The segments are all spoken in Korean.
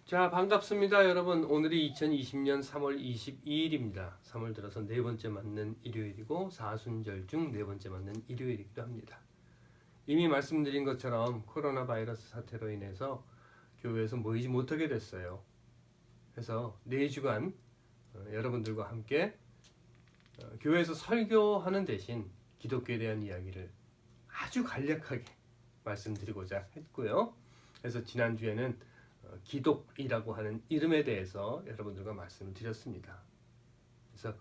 자, 반갑습니다, 여러분. 오늘이 2020년 3월 22일입니다. 3월 들어서 네 번째 맞는 일요일이고 사순절 중 네 번째 맞는 일요일이기도 합니다. 이미 말씀드린 것처럼 코로나 바이러스 사태로 인해서 교회에서 모이지 못하게 됐어요. 그래서 4주간 여러분들과 함께 교회에서 설교하는 대신 기독교에 대한 이야기를 아주 간략하게 말씀드리고자 했고요. 그래서 지난주에는 기독이라고 하는 이름에 대해서 여러분들과 말씀을 드렸습니다. 그래서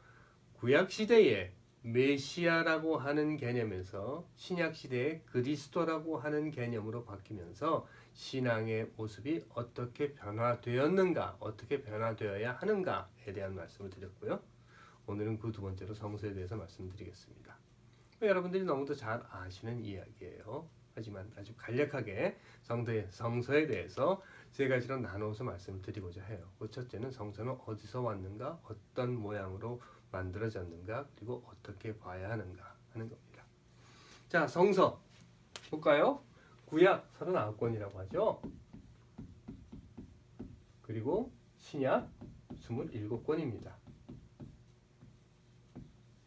구약시대에 메시아라고 하는 개념에서 신약시대의 그리스도라고 하는 개념으로 바뀌면서 신앙의 모습이 어떻게 변화되었는가, 어떻게 변화되어야 하는가에 대한 말씀을 드렸고요. 오늘은 그 두 번째로 성서에 대해서 말씀드리겠습니다. 여러분들이 너무도 잘 아시는 이야기예요. 하지만 아주 간략하게 성서에 대해서 세 가지로 나누어서 말씀드리고자 해요. 첫째는 성서는 어디서 왔는가, 어떤 모양으로 만들어졌는가, 그리고 어떻게 봐야 하는가 하는 겁니다. 자, 성서 볼까요? 구약 39권이라고 하죠. 그리고 신약 27권입니다.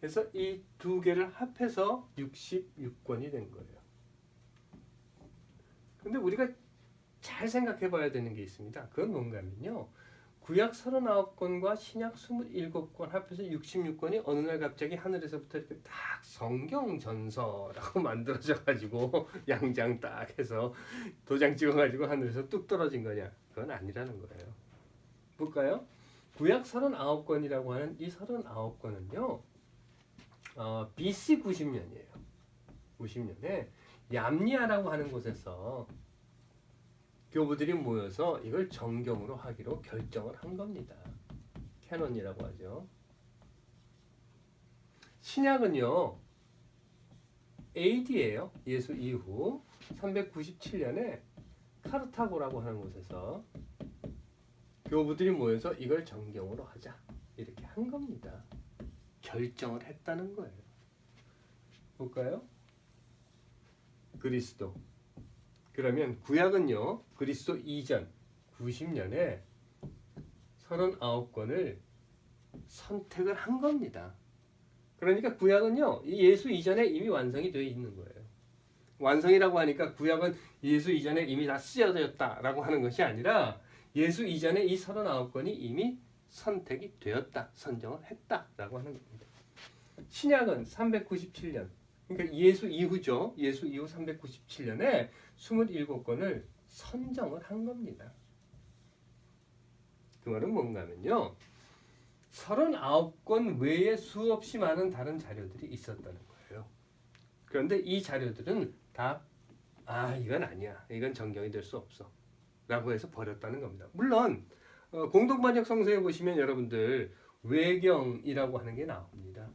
그래서 이 두 개를 합해서 66권이 된 거예요. 근데 우리가 잘 생각해 봐야 되는 게 있습니다. 그건 뭔가 하면요. 구약 39권과 신약 27권 합해서 66권이 어느 날 갑자기 하늘에서부터 이렇게 딱 성경 전서라고 만들어져 가지고 양장 딱 해서 도장 찍어 가지고 하늘에서 뚝 떨어진 거냐? 그건 아니라는 거예요. 볼까요? 구약 39권이라고 하는 이 39권은요. BC 90년이에요. 90년에 얌리아라고 하는 곳에서 교부들이 모여서 이걸 정경으로 하기로 결정을 한 겁니다. 캐논이라고 하죠. 신약은요. AD예요. 예수 이후 397년에 카르타고라고 하는 곳에서 교부들이 모여서 이걸 정경으로 하자 이렇게 한 겁니다. 결정을 했다는 거예요. 볼까요? 그리스도. 그러면 구약은요. 그리스도 이전 90년에 39권을 선택을 한 겁니다. 그러니까 구약은요. 예수 이전에 이미 완성이 되어 있는 거예요. 완성이라고 하니까 구약은 예수 이전에 이미 다 쓰여졌다라고 하는 것이 아니라 예수 이전에 이 39권이 이미 선택이 되었다, 선정을 했다라고 하는 겁니다. 신약은 397년, 그러니까 예수 이후죠. 예수 이후 397년에 27권을 선정을 한 겁니다. 그 말은 뭔가 하면요. 39권 외에 수없이 많은 다른 자료들이 있었다는 거예요. 그런데 이 자료들은 다 이건 아니야. 이건 정경이 될 수 없어. 라고 해서 버렸다는 겁니다. 물론 공동번역 성서에 보시면 여러분들 외경이라고 하는 게 나옵니다.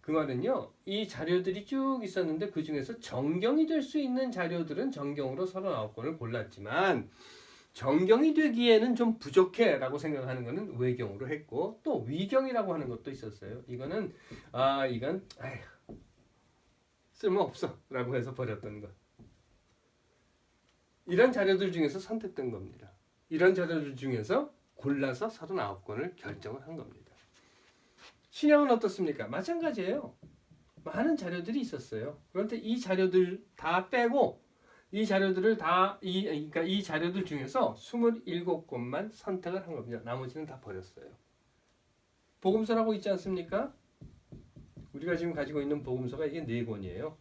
그 말은요. 이 자료들이 쭉 있었는데 그 중에서 정경이 될 수 있는 자료들은 정경으로 39권을 골랐지만 정경이 되기에는 좀 부족해 라고 생각하는 것은 외경으로 했고 또 위경이라고 하는 것도 있었어요. 이거는 이건 쓸모없어 라고 해서 버렸던 것. 이런 자료들 중에서 선택된 겁니다. 이런 자료들 중에서 골라서 39권을 결정을 한 겁니다. 신약은 어떻습니까? 마찬가지예요. 많은 자료들이 있었어요. 그런데 이 자료들 다 빼고 이 자료들을 그러니까 이 자료들 중에서 27권만 선택을 한 겁니다. 나머지는 다 버렸어요. 복음서라고 있지 않습니까? 우리가 지금 가지고 있는 복음서가 이게 4권이에요.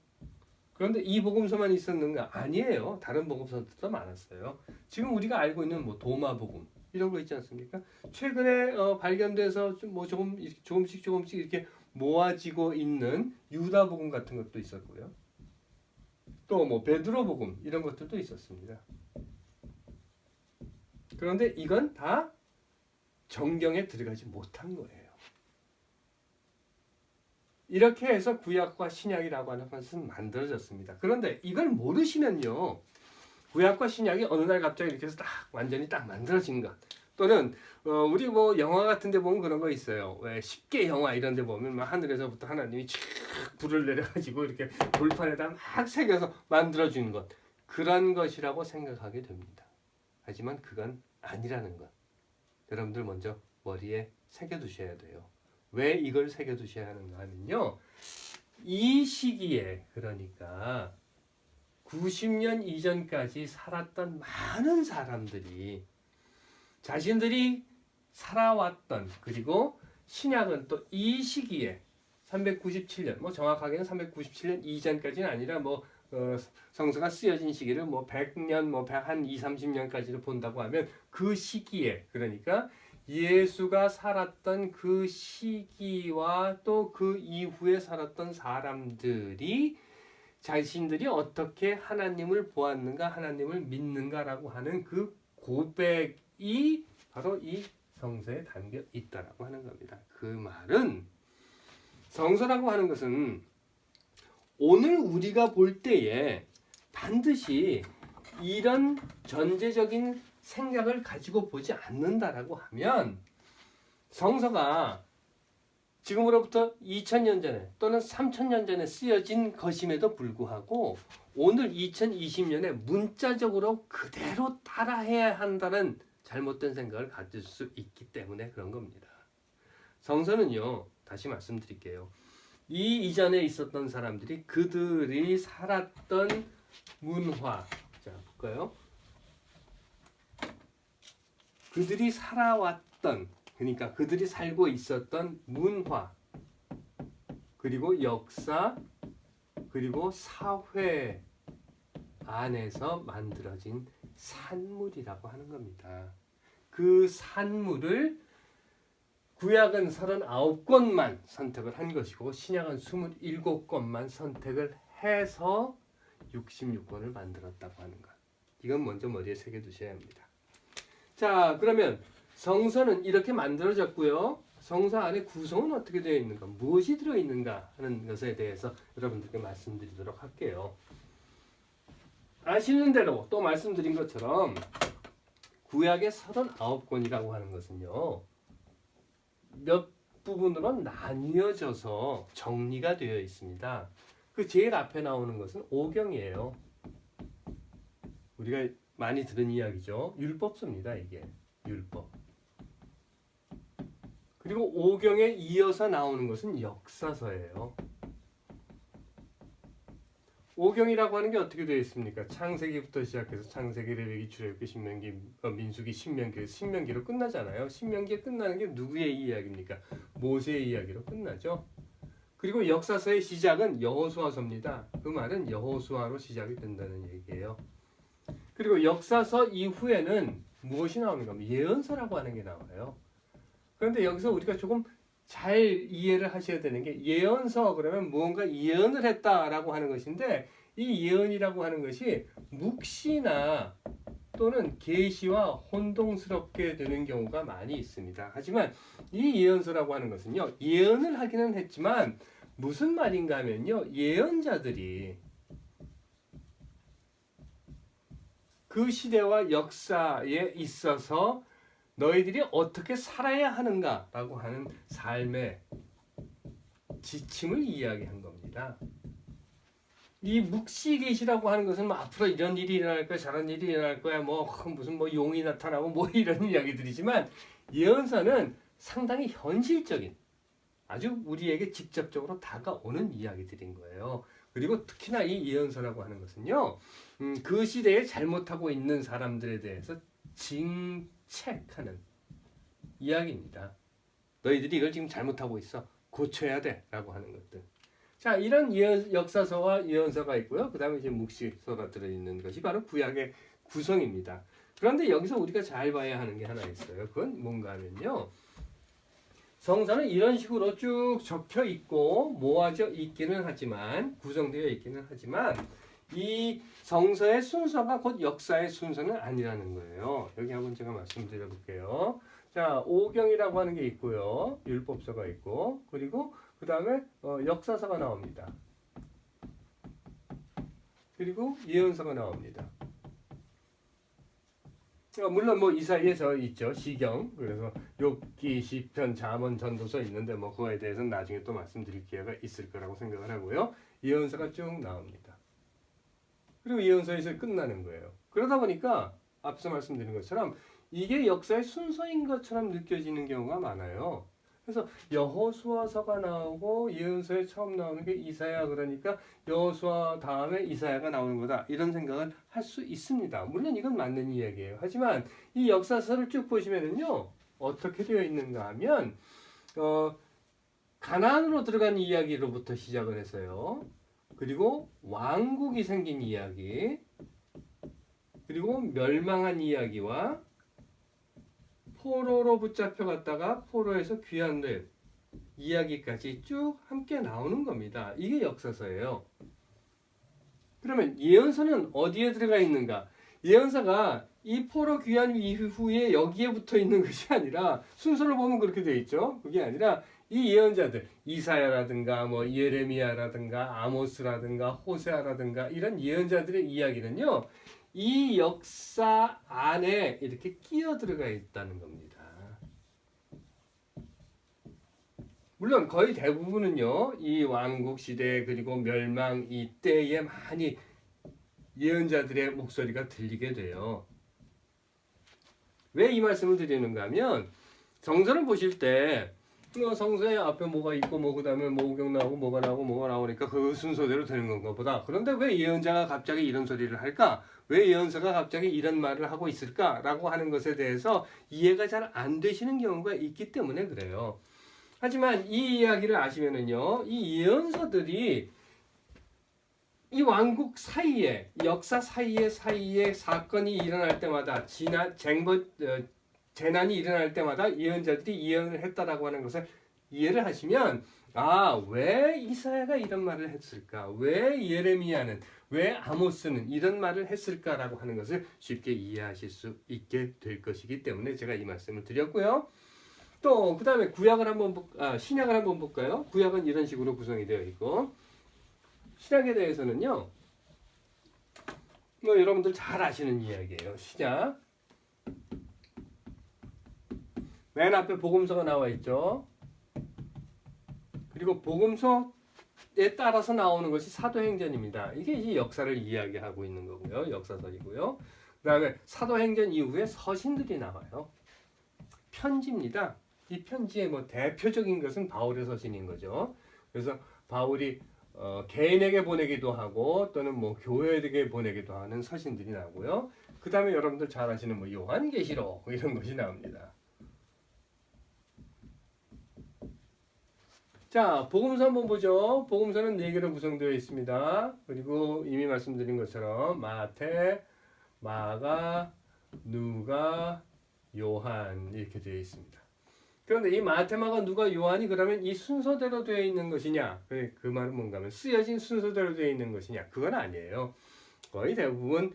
그런데 이 복음서만 있었는가? 아니에요. 다른 복음서도 많았어요. 지금 우리가 알고 있는 도마복음 이런 거 있지 않습니까? 최근에 발견돼서 조금씩 이렇게 모아지고 있는 유다복음 같은 것도 있었고요. 또 베드로복음 이런 것들도 있었습니다. 그런데 이건 다 정경에 들어가지 못한 거예요. 이렇게 해서 구약과 신약이라고 하는 것은 만들어졌습니다. 그런데 이걸 모르시면요. 구약과 신약이 어느 날 갑자기 이렇게 해서 완전히 딱 만들어진 것. 또는 우리 영화 같은 데 보면 그런 거 있어요. 왜 10개 영화 이런 데 보면 막 하늘에서부터 하나님이 쫙 불을 내려가지고 이렇게 돌판에다 막 새겨서 만들어주는 것. 그런 것이라고 생각하게 됩니다. 하지만 그건 아니라는 것. 여러분들 먼저 머리에 새겨두셔야 돼요. 왜 이걸 새겨두셔야 하는가 하면요. 이 시기에 그러니까 90년 이전까지 살았던 많은 사람들이 자신들이 살아왔던 그리고 신약은 또 이 시기에 397년 뭐 정확하게는 397년 이전까지는 아니라 뭐 성서가 쓰여진 시기를 뭐 100년 뭐 한 2, 30년까지를 본다고 하면 그 시기에 그러니까 예수가 살았던 그 시기와 또 그 이후에 살았던 사람들이 자신들이 어떻게 하나님을 보았는가 하나님을 믿는가라고 하는 그 고백이 바로 이 성서에 담겨 있다라고 하는 겁니다. 그 말은 성서라고 하는 것은 오늘 우리가 볼 때에 반드시 이런 전제적인 생각을 가지고 보지 않는다라고 하면 성서가 지금으로부터 2000년 전에 또는 3000년 전에 쓰여진 것임에도 불구하고 오늘 2020년에 문자적으로 그대로 따라해야 한다는 잘못된 생각을 가질 수 있기 때문에 그런 겁니다. 성서는요, 다시 말씀드릴게요. 이 이전에 있었던 사람들이 그들이 살았던 문화, 자 볼까요? 그들이 살아왔던, 그러니까 그들이 살고 있었던 문화, 그리고 역사, 그리고 사회 안에서 만들어진 산물이라고 하는 겁니다. 그 산물을 구약은 39권만 선택을 한 것이고 신약은 27권만 선택을 해서 66권을 만들었다고 하는 것. 이건 먼저 머리에 새겨두셔야 합니다. 자, 그러면 성서는 이렇게 만들어졌고요. 성서 안에 구성은 어떻게 되어 있는가, 무엇이 들어있는가 하는 것에 대해서 여러분들께 말씀드리도록 할게요. 아시는 대로 또 말씀드린 것처럼 구약의 39권이라고 하는 것은요. 몇 부분으로 나뉘어져서 정리가 되어 있습니다. 그 제일 앞에 나오는 것은 오경이에요. 우리가 많이 들은 이야기죠. 율법서입니다. 이게 율법. 그리고 오경에 이어서 나오는 것은 역사서예요. 오경이라고 하는 게 어떻게 되어 있습니까? 창세기부터 시작해서 창세기, 레위기, 출애굽기, 신명기, 민수기, 신명기, 신명기로 끝나잖아요. 신명기에 끝나는 게 누구의 이야기입니까? 모세의 이야기로 끝나죠. 그리고 역사서의 시작은 여호수아서입니다. 그 말은 여호수아로 시작이 된다는 얘기예요. 그리고 역사서 이후에는 무엇이 나오는가? 예언서라고 하는 게 나와요. 그런데 여기서 우리가 조금 잘 이해를 하셔야 되는 게 예언서 그러면 무언가 예언을 했다라고 하는 것인데 이 예언이라고 하는 것이 묵시나 또는 계시와 혼동스럽게 되는 경우가 많이 있습니다. 하지만 이 예언서라고 하는 것은요. 예언을 하기는 했지만 무슨 말인가 하면요. 예언자들이 그 시대와 역사에 있어서 너희들이 어떻게 살아야 하는가라고 하는 삶의 지침을 이야기한 겁니다. 이 묵시계시라고 하는 것은 뭐 앞으로 이런 일이 일어날 거야, 저런 일이 일어날 거야, 뭐 무슨 뭐 용이 나타나고 뭐 이런 이야기들이지만 예언서는 상당히 현실적인 아주 우리에게 직접적으로 다가오는 이야기들인 거예요. 그리고 특히나 이 예언서라고 하는 것은요, 그 시대에 잘못하고 있는 사람들에 대해서 징책하는 이야기입니다. 너희들이 이걸 지금 잘못하고 있어. 고쳐야 돼. 라고 하는 것들. 자, 이런 역사서와 예언서가 있고요. 그 다음에 이제 묵시서가 들어있는 것이 바로 구약의 구성입니다. 그런데 여기서 우리가 잘 봐야 하는 게 하나 있어요. 그건 뭔가 하면요. 성서는 이런 식으로 쭉 적혀 있고 모아져 있기는 하지만 구성되어 있기는 하지만 이 성서의 순서가 곧 역사의 순서는 아니라는 거예요. 여기 한번 제가 말씀드려 볼게요. 자, 오경이라고 하는 게 있고요. 율법서가 있고 그리고 그 다음에 역사서가 나옵니다. 그리고 예언서가 나옵니다. 물론 뭐 이 사이에 저 있죠. 시경. 그래서 욥기, 시편, 잠언, 전도서 있는데 뭐 그거에 대해서는 나중에 또 말씀드릴 기회가 있을 거라고 생각을 하고요. 예언서가 쭉 나옵니다. 그리고 예언서에서 끝나는 거예요. 그러다 보니까 앞서 말씀드린 것처럼 이게 역사의 순서인 것처럼 느껴지는 경우가 많아요. 그래서 여호수아서가 나오고 예언서에 처음 나오는 게 이사야, 그러니까 여호수아 다음에 이사야가 나오는 거다, 이런 생각을 할 수 있습니다. 물론 이건 맞는 이야기예요. 하지만 이 역사서를 쭉 보시면은요, 어떻게 되어 있는가 하면 가나안으로 들어간 이야기로부터 시작을 해서요, 그리고 왕국이 생긴 이야기, 그리고 멸망한 이야기와 포로로 붙잡혀갔다가 포로에서 귀환된 이야기까지 쭉 함께 나오는 겁니다. 이게 역사서예요. 그러면 예언서는 어디에 들어가 있는가? 예언서가 이 포로 귀환 이후에 여기에 붙어 있는 것이 아니라, 순서를 보면 그렇게 되어 있죠. 그게 아니라 이 예언자들, 이사야라든가 뭐 예레미야라든가 아모스라든가 호세아라든가 이런 예언자들의 이야기는요, 이 역사 안에 이렇게 끼어 들어가 있다는 겁니다. 물론 거의 대부분은요, 이 왕국 시대 그리고 멸망 이때에 많이 예언자들의 목소리가 들리게 돼요. 왜 이 말씀을 드리는가 하면, 성서를 보실 때 성서에 앞에 뭐가 있고 뭐 그다음에 뭐경 나오고 뭐가 나오고 뭐가 나오니까 그 순서대로 되는 건가 보다. 그런데 왜 예언자가 갑자기 이런 소리를 할까? 왜 예언서가 갑자기 이런 말을 하고 있을까라고 하는 것에 대해서 이해가 잘 안 되시는 경우가 있기 때문에 그래요. 하지만 이 이야기를 아시면은요, 이 예언서들이 이 왕국 사이에, 역사 사이에 사건이 일어날 때마다, 재난이 일어날 때마다 예언자들이 예언을 했다라고 하는 것을 이해를 하시면, 왜 이사야가 이런 말을 했을까? 왜 예레미야는, 왜 아모스는 이런 말을 했을까라고 하는 것을 쉽게 이해하실 수 있게 될 것이기 때문에 제가 이 말씀을 드렸고요. 또 그 다음에 신약을 한번 볼까요? 구약은 이런 식으로 구성이 되어 있고, 신약에 대해서는요, 뭐 여러분들 잘 아시는 이야기예요. 신약 맨 앞에 복음서가 나와 있죠. 그리고 복음서에 따라서 나오는 것이 사도행전입니다. 이게 이제 역사를 이야기하고 있는 거고요. 역사서이고요. 그 다음에 사도행전 이후에 서신들이 나와요. 편지입니다. 이 편지의 뭐 대표적인 것은 바울의 서신인 거죠. 그래서 바울이 개인에게 보내기도 하고 또는 뭐 교회에게 보내기도 하는 서신들이 나오고요. 그 다음에 여러분들 잘 아시는 뭐 요한계시록 이런 것이 나옵니다. 자, 복음서 한번 보죠. 복음서는 4개로 구성되어 있습니다. 그리고 이미 말씀드린 것처럼 마태, 마가, 누가, 요한 이렇게 되어 있습니다. 그런데 이 마태, 마가, 누가, 요한이 그러면 이 순서대로 되어 있는 것이냐? 그 말은 뭔가 하면 쓰여진 순서대로 되어 있는 것이냐? 그건 아니에요. 거의 대부분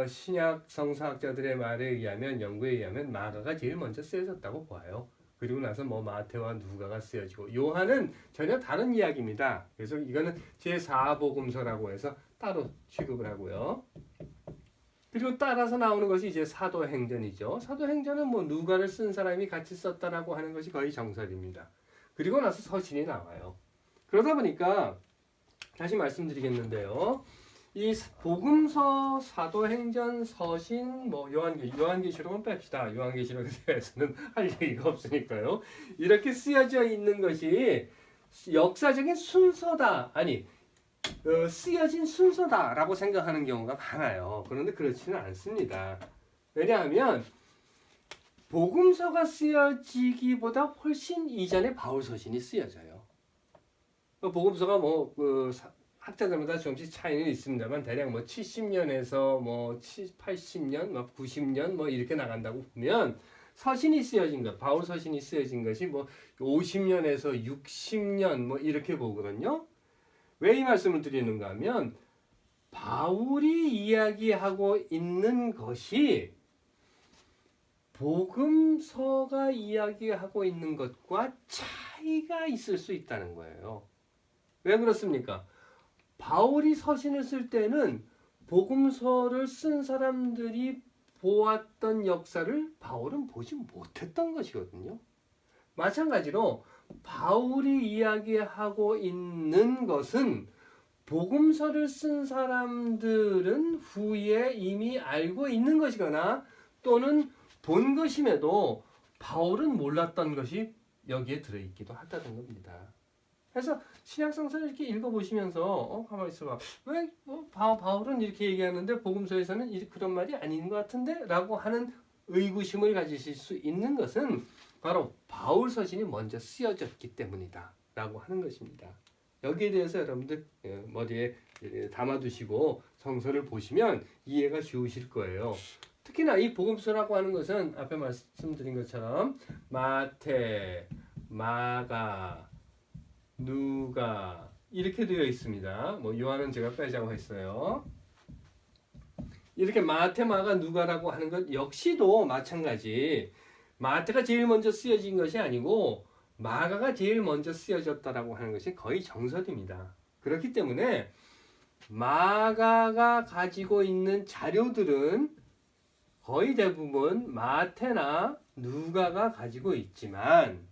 신약 성서학자들의 말에 의하면, 연구에 의하면 마가가 제일 먼저 쓰여졌다고 봐요. 그리고 나서 뭐 마태와 누가가 쓰여지고, 요한은 전혀 다른 이야기입니다. 그래서 이거는 제4복음서라고 해서 따로 취급을 하고요. 그리고 따라서 나오는 것이 이제 사도행전이죠. 사도행전은 뭐 누가를 쓴 사람이 같이 썼다라고 하는 것이 거의 정설입니다. 그리고 나서 서신이 나와요. 그러다 보니까 다시 말씀드리겠는데요. 이 복음서, 사도행전, 서신, 뭐 요한계시록은 뺍시다. 요한계시록에 대해서는 할 얘기가 없으니까요. 이렇게 쓰여져 있는 것이 역사적인 순서다, 아니 쓰여진 순서다라고 생각하는 경우가 많아요. 그런데 그렇지는 않습니다. 왜냐하면 복음서가 쓰여지기보다 훨씬 이전에 바울 서신이 쓰여져요. 복음서가 학자들마다 조금씩 차이는 있습니다만 대략 70년에서 80년, 90년 이렇게 나간다고 보면, 서신이 쓰여진 것, 바울 서신이 쓰여진 것이 50년에서 60년 이렇게 보거든요. 왜 이 말씀을 드리는가 하면, 바울이 이야기하고 있는 것이 복음서가 이야기하고 있는 것과 차이가 있을 수 있다는 거예요. 왜 그렇습니까? 바울이 서신을 쓸 때는 복음서를 쓴 사람들이 보았던 역사를 바울은 보지 못했던 것이거든요. 마찬가지로 바울이 이야기하고 있는 것은 복음서를 쓴 사람들은 후에 이미 알고 있는 것이거나, 또는 본 것임에도 바울은 몰랐던 것이 여기에 들어있기도 하다는 겁니다. 그래서 신약성서를 이렇게 읽어보시면서 가만히 있어봐. 왜 바울은 이렇게 얘기하는데 복음서에서는 그런 말이 아닌 것 같은데? 라고 하는 의구심을 가지실 수 있는 것은 바로 바울 서신이 먼저 쓰여졌기 때문이다 라고 하는 것입니다. 여기에 대해서 여러분들 머리에 담아두시고 성서를 보시면 이해가 쉬우실 거예요. 특히나 이 복음서라고 하는 것은 앞에 말씀드린 것처럼 마태, 마가, 누가 이렇게 되어 있습니다. 뭐 요한은 제가 빼자고 했어요. 이렇게 마태, 마가, 누가라고 하는 것 역시도 마찬가지. 마태가 제일 먼저 쓰여진 것이 아니고 마가가 제일 먼저 쓰여졌다라고 하는 것이 거의 정설입니다. 그렇기 때문에 마가가 가지고 있는 자료들은 거의 대부분 마태나 누가가 가지고 있지만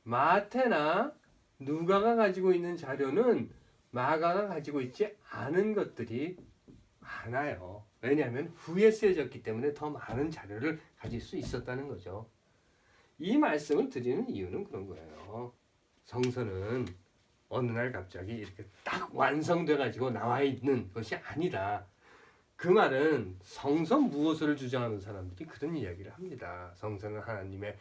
마태나 누가가 가지고 있는 자료는 마가가 가지고 있지 않은 것들이 많아요. 왜냐하면 후에 쓰여졌기 때문에 더 많은 자료를 가질 수 있었다는 거죠. 이 말씀을 드리는 이유는 그런 거예요. 성서는 어느 날 갑자기 이렇게 딱 완성돼 가지고 나와 있는 것이 아니다. 그 말은 성서 무엇을 주장하는 사람들이 그런 이야기를 합니다. 성서는 하나님의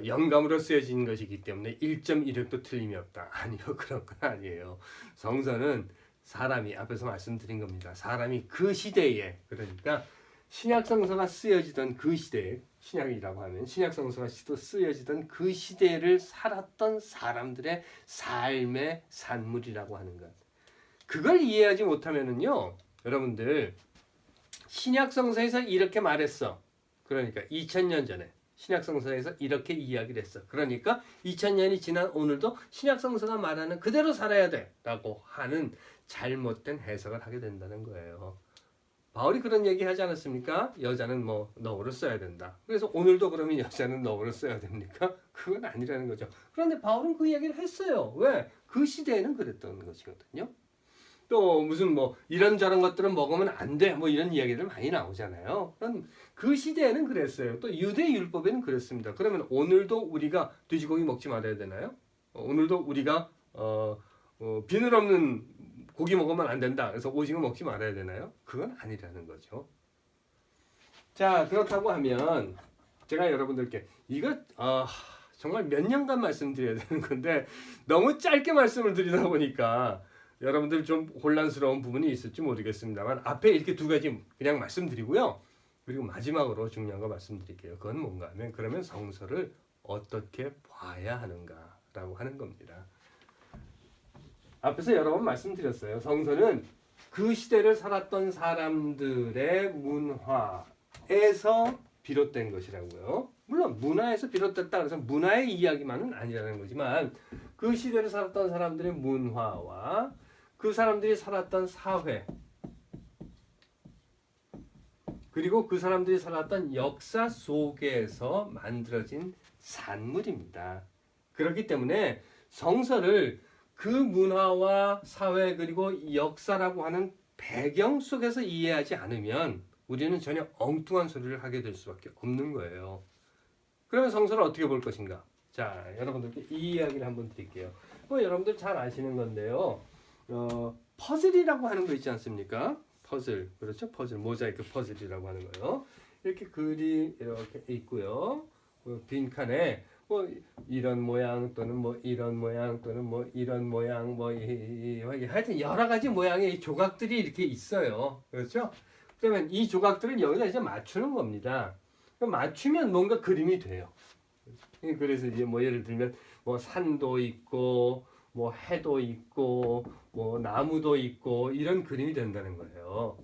영감으로 쓰여진 것이기 때문에 1.1획도 틀림이 없다. 아니요, 그런 건 아니에요. 성서는 사람이 앞에서 말씀드린 겁니다. 사람이 그 시대에, 그러니까 신약성서가 쓰여지던 그 시대에, 신약이라고 하면 신약성서가 쓰여지던 그 시대를 살았던 사람들의 삶의 산물이라고 하는 것. 그걸 이해하지 못하면은요, 여러분들 신약성서에서 이렇게 말했어. 그러니까 2000년 전에 신약성서에서 이렇게 이야기를 했어. 그러니까 2000년이 지난 오늘도 신약성서가 말하는 그대로 살아야 돼 라고 하는 잘못된 해석을 하게 된다는 거예요. 바울이 그런 얘기 하지 않았습니까? 여자는 뭐 너울을 써야 된다. 그래서 오늘도 그러면 여자는 너울을 써야 됩니까? 그건 아니라는 거죠. 그런데 바울은 그 얘기를 했어요. 왜? 그 시대에는 그랬던 것이거든요. 또 무슨 뭐 이런저런 것들은 먹으면 안 돼. 뭐 이런 이야기들 많이 나오잖아요. 그런 그 시대에는 그랬어요. 또 유대 율법에는 그랬습니다. 그러면 오늘도 우리가 돼지고기 먹지 말아야 되나요? 오늘도 우리가 비늘 없는 고기 먹으면 안 된다. 그래서 오징어 먹지 말아야 되나요? 그건 아니라는 거죠. 자, 그렇다고 하면 제가 여러분들께 이거 정말 몇 년간 말씀드려야 되는 건데 너무 짧게 말씀을 드리다 보니까 여러분들 좀 혼란스러운 부분이 있을지 모르겠습니다만 앞에 이렇게 두 가지 그냥 말씀드리고요. 그리고 마지막으로 중요한 거 말씀드릴게요. 그건 뭔가 하면 그러면 성서를 어떻게 봐야 하는가라고 하는 겁니다. 앞에서 여러 번 말씀드렸어요. 성서는 그 시대를 살았던 사람들의 문화에서 비롯된 것이라고요. 물론 문화에서 비롯됐다 그래서 문화의 이야기만은 아니라는 거지만 그 시대를 살았던 사람들의 문화와 그 사람들이 살았던 사회 그리고 그 사람들이 살았던 역사 속에서 만들어진 산물입니다. 그렇기 때문에 성서를 그 문화와 사회 그리고 역사라고 하는 배경 속에서 이해하지 않으면 우리는 전혀 엉뚱한 소리를 하게 될 수밖에 없는 거예요. 그러면 성서를 어떻게 볼 것인가? 자, 여러분들께 이 이야기를 한번 드릴게요. 뭐 여러분들 잘 아시는 건데요. 퍼즐이라고 하는 거 있지 않습니까? 퍼즐, 그렇죠? 퍼즐, 모자이크 퍼즐이라고 하는 거요. 이렇게 글이 이렇게 있고요. 빈칸에 뭐 이런 모양 또는 뭐 이런 모양 또는 뭐 이런 모양 뭐 하여튼 여러 가지 모양의 조각들이 이렇게 있어요. 그렇죠? 그러면 이 조각들을 여기다 이제 맞추는 겁니다. 맞추면 뭔가 그림이 돼요. 그래서 이제 뭐 예를 들면 뭐 산도 있고 뭐 해도 있고 뭐 나무도 있고 이런 그림이 된다는 거예요.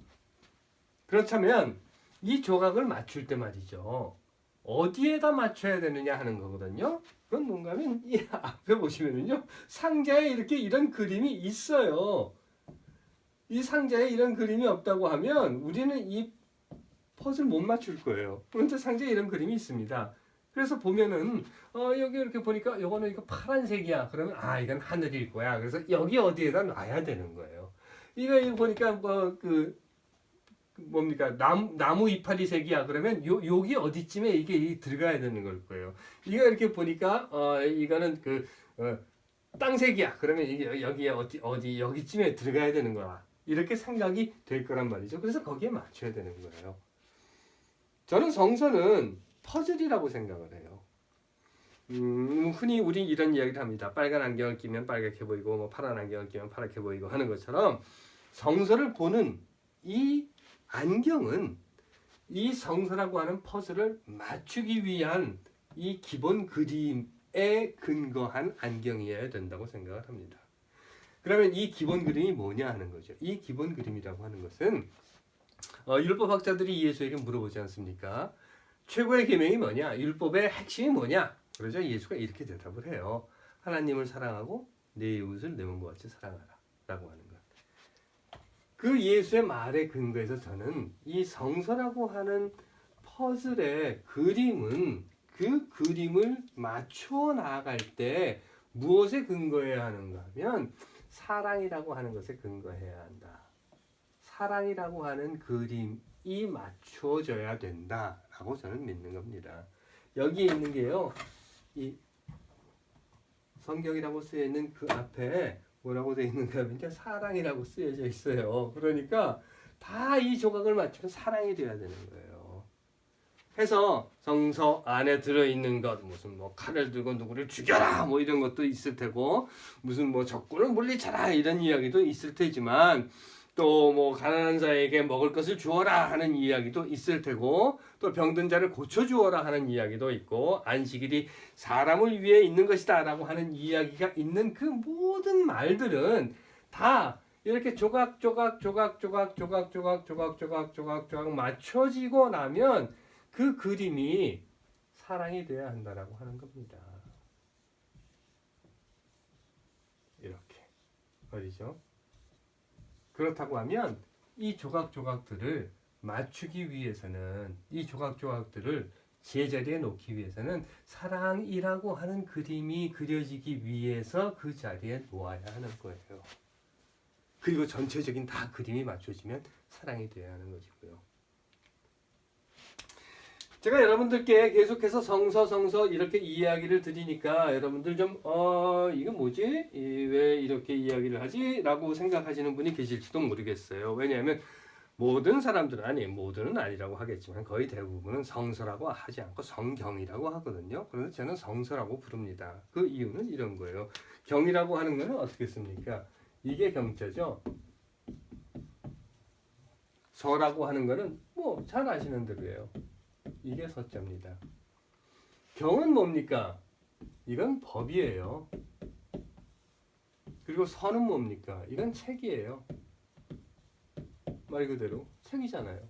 그렇다면 이 조각을 맞출 때 말이죠. 어디에다 맞춰야 되느냐 하는 거거든요. 그건 뭔가 하면 이 앞에 보시면은요. 상자에 이렇게 이런 그림이 있어요. 이 상자에 이런 그림이 없다고 하면 우리는 이 퍼즐 못 맞출 거예요. 그런데 상자에 이런 그림이 있습니다. 그래서 보면은 여기 이렇게 보니까 이거는 이거 파란색이야. 그러면 이건 하늘일 거야. 그래서 여기 어디에다 놔야 되는 거예요. 이거 보니까 뭐 뭡니까? 나무 이파리 색이야. 그러면 여기 어디쯤에 이게 들어가야 되는 걸 거예요. 이거 이렇게 보니까 이거는 땅색이야. 그러면 이게 여기에 어디 여기쯤에 들어가야 되는 거야. 이렇게 생각이 될 거란 말이죠. 그래서 거기에 맞춰야 되는 거예요. 저는 성서는 퍼즐이라고 생각을 해요. 흔히 우리 이런 이야기를 합니다. 빨간 안경을 끼면 빨갛게 보이고 뭐 파란 안경을 끼면 파랗게 보이고 하는 것처럼 성서를 보는 이 안경은 이 성서라고 하는 퍼즐을 맞추기 위한 이 기본 그림에 근거한 안경이어야 된다고 생각을 합니다. 그러면 이 기본 그림이 뭐냐 하는 거죠. 이 기본 그림이라고 하는 것은 율법학자들이 예수에게 물어보지 않습니까? 최고의 계명이 뭐냐? 율법의 핵심이 뭐냐? 그러자 예수가 이렇게 대답을 해요. 하나님을 사랑하고 내 이웃을 내 몸과 같이 사랑하라 라고 하는 것. 그 예수의 말에 근거해서 저는 이 성서라고 하는 퍼즐의 그림은 그 그림을 맞추어 나아갈 때 무엇에 근거해야 하는가 하면 사랑이라고 하는 것에 근거해야 한다. 사랑이라고 하는 그림이 맞추어져야 된다라고 저는 믿는 겁니다. 여기에 있는 게요. 이 성경이라고 쓰여 있는 그 앞에 뭐라고 되어 있는가 하면 사랑이라고 쓰여져 있어요. 그러니까 다 이 조각을 맞추면 사랑이 돼야 되는 거예요. 해서 성서 안에 들어있는 것 무슨 뭐 칼을 들고 누구를 죽여라 뭐 이런 것도 있을 테고 무슨 뭐 적군을 물리쳐라 이런 이야기도 있을 테지만 또 뭐 가난한 자에게 먹을 것을 주어라 하는 이야기도 있을 테고 또 병든 자를 고쳐 주어라 하는 이야기도 있고 안식일이 사람을 위해 있는 것이다 라고 하는 이야기가 있는 그 모든 말들은 다 이렇게 조각 맞춰지고 나면 그 그림이 사랑이 돼야 한다라고 하는 겁니다. 이렇게 말이죠. 그렇다고 하면 이 조각들을 맞추기 위해서는 이 조각들을 제자리에 놓기 위해서는 사랑이라고 하는 그림이 그려지기 위해서 그 자리에 놓아야 하는 거예요. 그리고 전체적인 다 그림이 맞춰지면 사랑이 되어야 하는 것이고요. 제가 여러분들께 계속해서 성서 이렇게 이야기를 드리니까 여러분들 좀 이거 뭐지? 왜 이렇게 이야기를 하지? 라고 생각하시는 분이 계실지도 모르겠어요. 왜냐하면 모든 사람들은 모두는 아니라고 하겠지만 거의 대부분은 성서라고 하지 않고 성경이라고 하거든요. 그래서 저는 성서라고 부릅니다. 그 이유는 이런 거예요. 경이라고 하는 거는 어떻게 씁니까? 이게 경자죠. 서라고 하는 거는 뭐 잘 아시는 대로예요. 이게 서자입니다. 경은 뭡니까? 이건 법이에요. 그리고 서는 뭡니까? 이건 책이에요. 말 그대로 책이잖아요.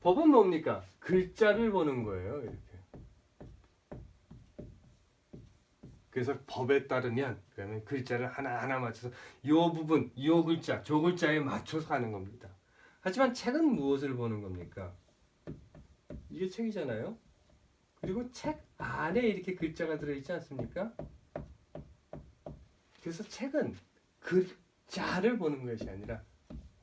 법은 뭡니까? 글자를 보는 거예요. 이렇게. 그래서 법에 따르면 그러면 글자를 하나하나 맞춰서 요 부분, 요 글자, 저 글자에 맞춰서 하는 겁니다. 하지만 책은 무엇을 보는 겁니까? 이게 책이잖아요. 그리고 책 안에 이렇게 글자가 들어있지 않습니까? 그래서 책은 글자를 보는 것이 아니라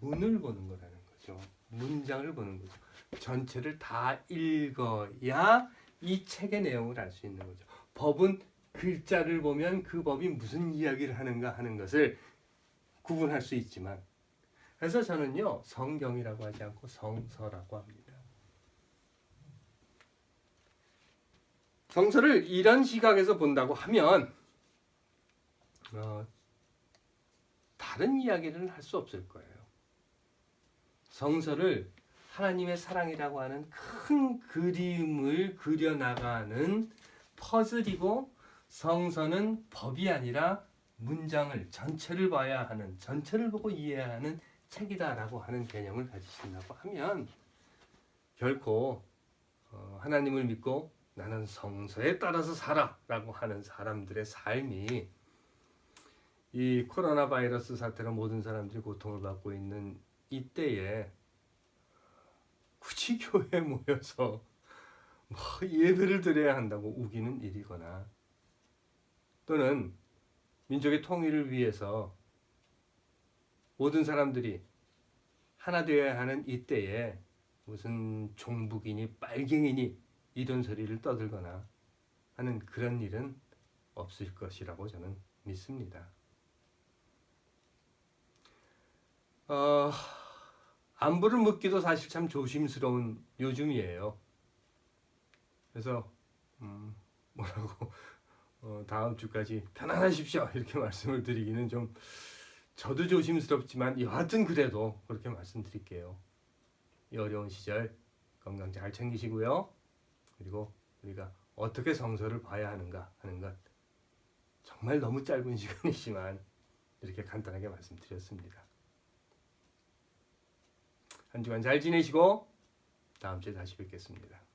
문을 보는 거라는 거죠. 문장을 보는 거죠. 전체를 다 읽어야 이 책의 내용을 알 수 있는 거죠. 법은 글자를 보면 그 법이 무슨 이야기를 하는가 하는 것을 구분할 수 있지만 그래서 저는요 성경이라고 하지 않고 성서라고 합니다. 성서를 이런 시각에서 본다고 하면 다른 이야기를 할 수 없을 거예요. 성서를 하나님의 사랑이라고 하는 큰 그림을 그려나가는 퍼즐이고 성서는 법이 아니라 문장을 전체를 봐야 하는 전체를 보고 이해해야 하는 책이다라고 하는 개념을 가지신다고 하면 결코 하나님을 믿고 나는 성서에 따라서 살아라고 하는 사람들의 삶이 이 코로나 바이러스 사태로 모든 사람들이 고통을 받고 있는 이때에 굳이 교회에 모여서 뭐 예배를 드려야 한다고 우기는 일이거나 또는 민족의 통일을 위해서 모든 사람들이 하나 되어야 하는 이때에 무슨 종북이니 빨갱이니 이런 소리를 떠들거나 하는 그런 일은 없을 것이라고 저는 믿습니다. 안부를 묻기도 사실 참 조심스러운 요즘이에요. 그래서 뭐라고 다음 주까지 편안하십시오 이렇게 말씀을 드리기는 좀 저도 조심스럽지만 여하튼 그래도 그렇게 말씀드릴게요. 이 어려운 시절 건강 잘 챙기시고요. 그리고 우리가 어떻게 성서를 봐야 하는가 하는 것 정말 너무 짧은 시간이지만 이렇게 간단하게 말씀드렸습니다. 한 주간 잘 지내시고 다음 주에 다시 뵙겠습니다.